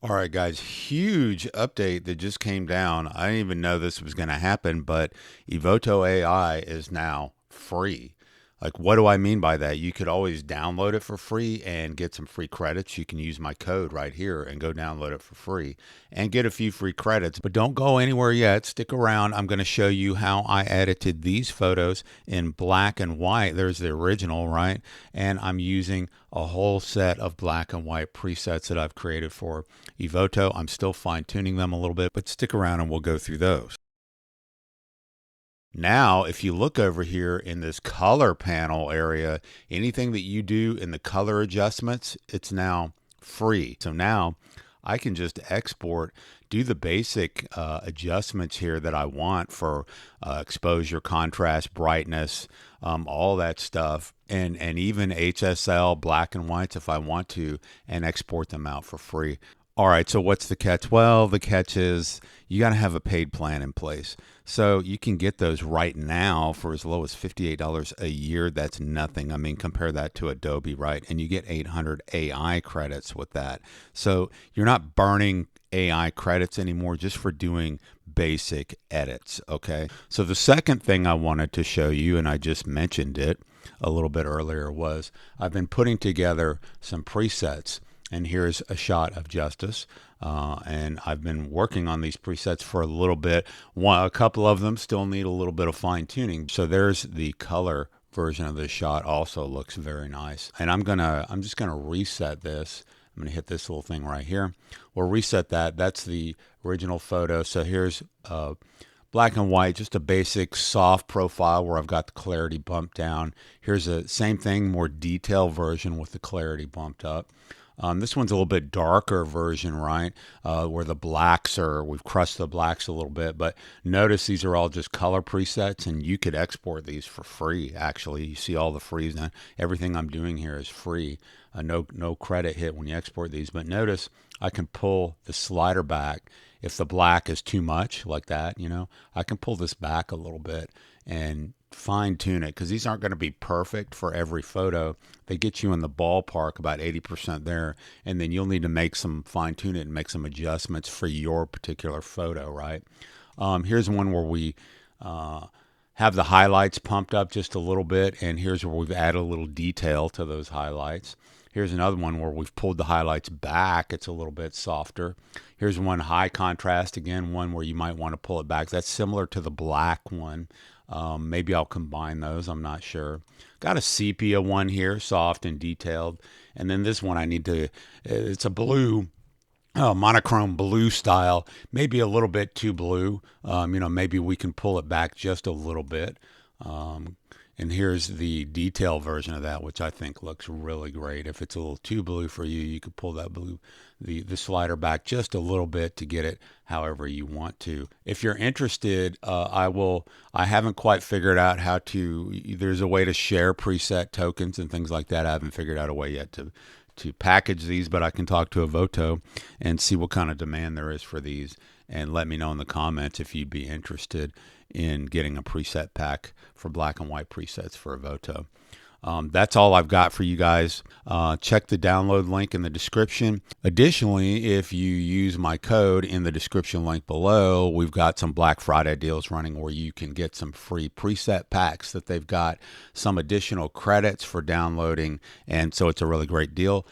All right, guys, huge update that just came down. I didn't even know this was going to happen, but Evoto.ai is now free. Like, what do I mean by that? You could always download it for free and get some free credits. You can use my code right here and go download it for free and get a few free credits. But don't go anywhere yet. Stick around. I'm going to show you how I edited these photos in black and white. There's the original, right? And I'm using a whole set of black and white presets that I've created for Evoto. I'm still fine tuning them a little bit, but stick around and we'll go through those. Now, if you look over here in this color panel area, anything that you do in the color adjustments, it's now free. So now I can just export, do the basic adjustments here that I want for exposure, contrast, brightness, all that stuff, and even HSL, black and whites if I want to, and export them out for free. All right, so what's the catch? Well, the catch is you got to have a paid plan in place. So you can get those right now for as low as $58 a year. That's nothing. I mean, compare that to Adobe, right? And you get 800 AI credits with that. So you're not burning AI credits anymore just for doing basic edits, okay? So the second thing I wanted to show you, and I just mentioned it a little bit earlier, was I've been putting together some presets. And here's a shot of Justice. And I've been working on these presets for a little bit. A couple of them still need a little bit of fine tuning. So there's the color version of this shot. Also looks very nice. And I'm just gonna reset this. I'm gonna hit this little thing right here. We'll reset that. That's the original photo. So here's black and white, just a basic soft profile where I've got the clarity bumped down. Here's a same thing, more detailed version with the clarity bumped up. This one's a little bit darker version, right? Where the blacks are, we've crushed the blacks a little bit, but notice these are all just color presets and you could export these for free. Actually, you see all the frees now. Everything I'm doing here is free. No credit hit when you export these, but notice I can pull the slider back. If the black is too much like that, I can pull this back a little bit and fine tune it because these aren't going to be perfect for every photo. They get you in the ballpark about 80% there, and then you'll need to make some fine tune it and make some adjustments for your particular photo, right? Here's one where we have the highlights pumped up just a little bit, and here's where we've added a little detail to those highlights. Here's another one where we've pulled the highlights back. It's a little bit softer. Here's one high contrast, again, one where you might want to pull it back. That's similar to the black one. Maybe I'll combine those. I'm not sure. Got a sepia one here, soft and detailed. And then this one I need to, it's a blue, monochrome blue style, maybe a little bit too blue. Maybe we can pull it back just a little bit. And here's the detail version of that, which I think looks really great. If it's a little too blue for you, you could pull that blue, the slider back just a little bit to get it however you want to. If you're interested, I haven't quite figured out how to, there's a way to share preset tokens and things like that. I haven't figured out a way yet to package these, but I can talk to Evoto and see what kind of demand there is for these and let me know in the comments if you'd be interested in getting a preset pack for black and white presets for Evoto. That's all I've got for you guys. Check the download link in the description. Additionally, if you use my code in the description link below, we've got some Black Friday deals running where you can get some free preset packs that they've got, some additional credits for downloading, and so it's a really great deal.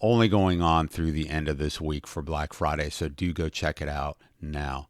Only going on through the end of this week for Black Friday, so do go check it out now.